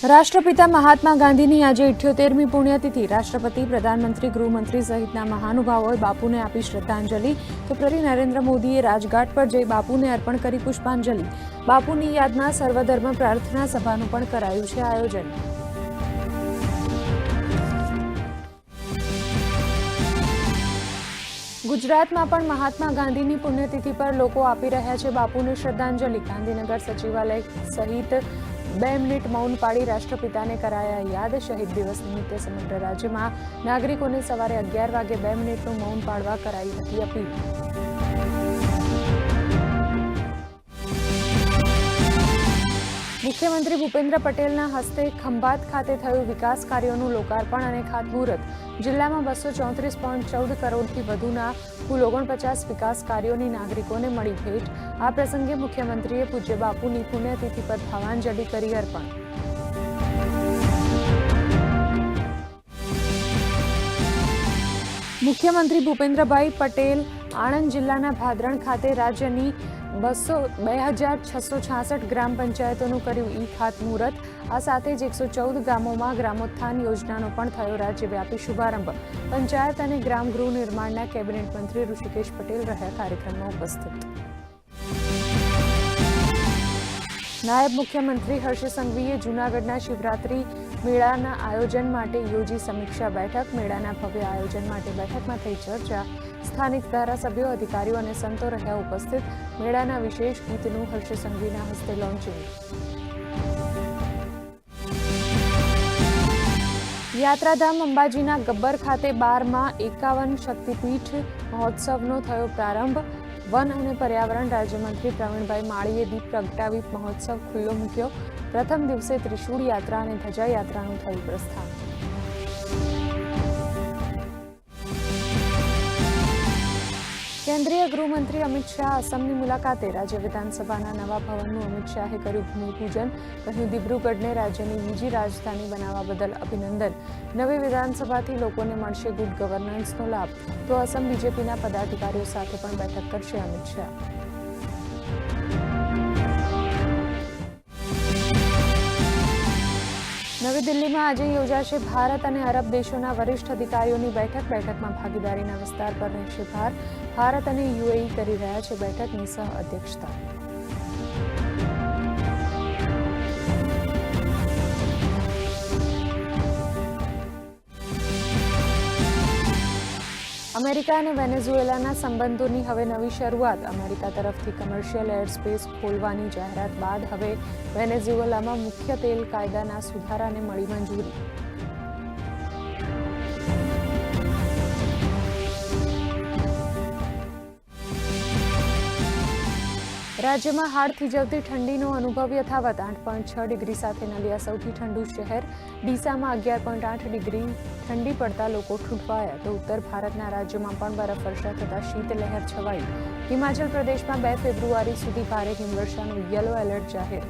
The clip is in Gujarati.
રાષ્ટ્રપિતા મહાત્મા ગાંધીની આજે 78મી પુણ્યતિથિ। રાષ્ટ્રપતિ, પ્રધાનમંત્રી, ગૃહમંત્રી સહિતના મહાનુભાવોએ બાપુને આપી શ્રદ્ધાંજલિ। તો પ્રધાનમંત્રી નરેન્દ્ર મોદીએ રાજઘાટ પર જઈ બાપુને અર્પણ કરી પુષ્પાંજલિ। બાપુની યાદમાં સર્વધર્મ પ્રાર્થના સભાનું પણ કરાયું છે આયોજન। ગુજરાતમાં પણ મહાત્મા ગાંધીની પુણ્યતિથિ પર લોકો આપી રહ્યા છે બાપુને શ્રદ્ધાંજલિ। ગાંધીનગર સચિવાલય સહિત 2 મિનિટ મૌન પાડી રાષ્ટ્રપિતાને કરાયા યાદ। શહીદ દિવસ નિમિત્તે સમગ્ર રાજ્યમાં નાગરિકોને સવારે 11 વાગે 2 મિનિટનું મૌન પાળવા કરાઈ હતી અપીલ। મુખ્યમંત્રી ભૂપેન્દ્ર પટેલના હસ્તે ખંભાત ખાતે થયું વિકાસ કાર્યોનું લોકાર્પણ અને ખાતમુહૂર્ત। જિલ્લામાં 234.14 કરોડથી વધુના કુલ 49 વિકાસ કાર્યોની નાગરિકોને મળી ભેટ। આ પ્રસંગે મુખ્યમંત્રીએ પૂજ્ય બાપુની પુણ્યતિથિ પર ભાવાંજલિ કરી અર્પણ। મુખ્યમંત્રી ભૂપેન્દ્રભાઈ પટેલ આણંદ જિલ્લાના ભાદરણ ખાતે રાજ્યની 2666 ગ્રામ પંચાયતોનું કર્યું ખાતમુહૂર્ત। આ સાથે જ 114 ગામોમાં ગ્રામોત્થાન યોજનાનો પણ થયો રાજ્યવ્યાપી શુભારંભ। પંચાયત અને ગ્રામ ગૃહ નિર્માણના કેબિનેટ મંત્રી ઋષિકેશ પટેલ રહ્યા કાર્યક્રમમાં ઉપસ્થિત। નાયબ મુખ્યમંત્રી હર્ષ સંઘવીએ જૂનાગઢના શિવરાત્રી મેળાના આયોજન માટે યોજી સમીક્ષા બેઠક। મેળાના ભવ્ય આયોજન માટે બેઠકમાં થઈ ચર્ચા। સ્થાનિક ધારાસભ્યો, અધિકારીઓ અને સંતો રહ્યા ઉપસ્થિત। મેળાના વિશેષ ગીતનું હર્ષ સંઘવીના હસ્તે લોન્ચિંગ। યાત્રાધામ અંબાજીના ગબ્બર ખાતે 12મા 51 શક્તિપીઠ મહોત્સવનો થયો પ્રારંભ। વન અને પર્યાવરણ રાજ્યમંત્રી પ્રવીણભાઈ માળીએ દીપ પ્રગટાવી મહોત્સવ ખુલ્લો મૂક્યો। પ્રથમ દિવસે ત્રિશૂળ યાત્રા અને ધજા યાત્રાનું થયું પ્રસ્થાન। કેન્દ્રીય ગૃહમંત્રી અમિત શાહ અસમની મુલાકાતે। રાજ્ય વિધાનસભાના નવા ભવનનું અમિત શાહે કર્યું ભૂમિપૂજન। કહ્યું, દિબ્રુગઢને રાજ્યની બીજી રાજધાની બનાવવા બદલ અભિનંદન। નવી વિધાનસભાથી લોકોને મળશે ગુડ ગવર્નન્સનો લાભ। તો અસમ બીજેપીના પદાધિકારીઓ સાથે પણ બેઠક કરશે અમિત શાહ। નવી દિલ્હીમાં આજે યોજાશે ભારત અને અરબ દેશોના વરિષ્ઠ અધિકારીઓની બેઠક। બેઠકમાં ભાગીદારીના વિસ્તાર પર રહેશે ભાર। ભારત અને યુએઈ કરી રહ્યા છે બેઠકની સહ અધ્યક્ષતા। અમેરિકા અને વેનેઝુએલાના સંબંધોની હવે નવી શરૂઆત। અમેરિકા તરફથી કમર્શિયલ એરસ્પેસ ખોલવાની જાહેરાત બાદ હવે વેનેઝુએલામાં મુખ્ય તેલ કાયદાના સુધારાને મળી મંજૂરી। રાજ્યમાં હાડ થીજવતી ઠંડીનો અનુભવ યથાવત। 8.6 ડિગ્રી સાથે નલિયા સૌથી ઠંડુ શહેર। ડીસામાં 11.8 ડિગ્રી ઠંડી પડતા લોકો ઠૂંઠવાયા। તો ઉત્તર ભારતના રાજ્યોમાં પણ બરફવર્ષા થતા શીતલહેર છવાઈ। હિમાચલ પ્રદેશમાં 2 ફેબ્રુઆરી સુધી ભારે હિમવર્ષાનું યલો એલર્ટ જાહેર।